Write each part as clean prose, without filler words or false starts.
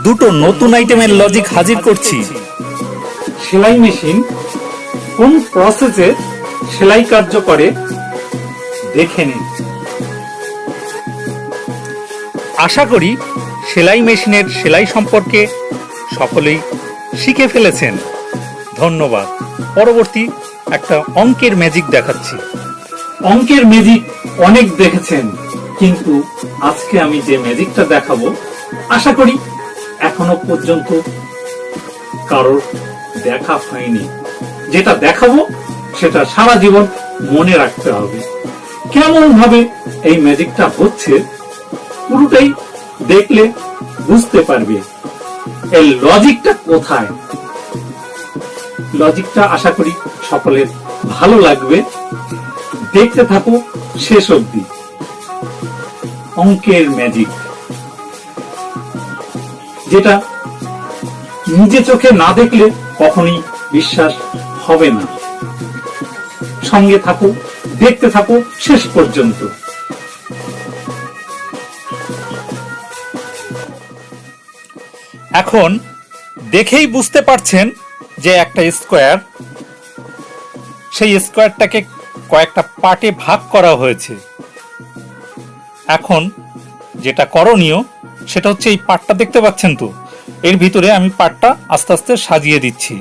দুটো নতুন আইটেমের লজিক হাজির করছি। সেলাই মেশিন কোন প্রসেসে সেলাই কার্য করে দেখে নিন। আশা করি সেলাই মেশিনের সেলাই সম্পর্কে সকলেই শিখে ফেলেছেন। ধন্যবাদ। পরবর্তী একটা অঙ্কের ম্যাজিক দেখাচ্ছি। অঙ্কের ম্যাজিক অনেক দেখেছেন, কিন্তু আজকে আমি যে ম্যাজিকটা দেখাবো আশা করি এখনো পর্যন্ত কারোর দেখা হয়নি। যেটা দেখাবো সেটা সারা জীবন মনে রাখতে হবে। কেমন ভাবে এই ম্যাজিকটা হচ্ছে পুরোটাই দেখলে বুঝতে পারবে এই লজিকটা কোথায়। লজিকটা আশা করি সকলের ভালো লাগবে। দেখতে থাকো শেষ অবধি। অঙ্কের ম্যাজিক, যেটা নিজে চোখে না দেখলে কখনোই বিশ্বাস হবে না। সঙ্গে থাকো, দেখতে থাকো শেষ পর্যন্ত। এখন দেখেই বুঝতে পারছেন যে একটা স্কোয়ার, সেই স্কোয়ারটাকে কয়েকটা পার্টে ভাগ করা হয়েছে। এখন যেটা করণীয় সেটা হচ্ছে এই পার্টটা দেখতে পাচ্ছেন তো, এর ভিতরে আমি পার্টটা আস্তে আস্তে সাজিয়ে দিচ্ছি।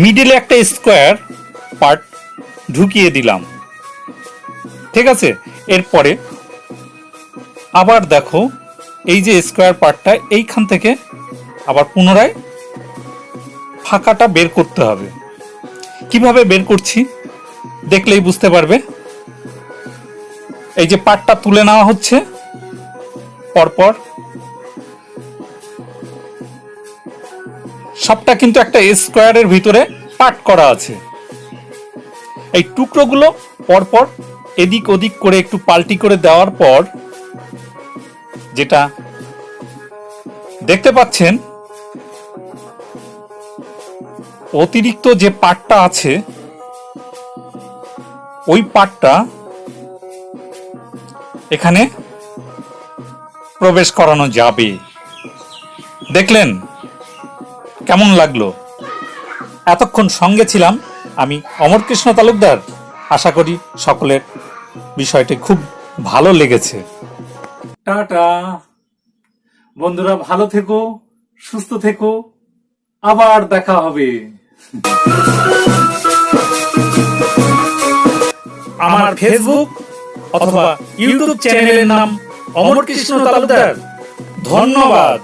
মিডিলে একটা স্কোয়ার পার্ট ঢুকিয়ে দিলাম, ঠিক আছে। এরপরে আবার দেখো এই যে স্কোয়ার পার্টটা এইখান থেকে আবার পুনরায় ফাঁকাটা বের করতে হবে। কিভাবে বের করছি দেখলেই বুঝতে পারবে। এই যে পার্টটা তুলে নেওয়া হচ্ছে পরপর, সবটা কিন্তু একটা স্কোয়ারের ভিতরে পার্ট করা আছে। এই টুকরোগুলো পরপর এদিক ওদিক করে একটু পাল্টি করে দেওয়ার পর যেটা দেখতে পাচ্ছেন, অতিরিক্ত যে পার্টটা আছে ওই পার্টটা এখানে প্রবেশ করানো যাবে। দেখলেন কেমন লাগলো? এতক্ষণ সঙ্গে ছিলাম আমি অমরকৃষ্ণ তালুকদার। আশা করি সকলের বিষয়টি খুব ভালো লেগেছে। টাটা বন্ধুরা, ভালো থেকো, সুস্থ থেকো, আবার দেখা হবে। আমার ফেসবুক অথবা ইউটিউব চ্যানেলের নাম অমরকৃষ্ণ তালুকদার। ধন্যবাদ।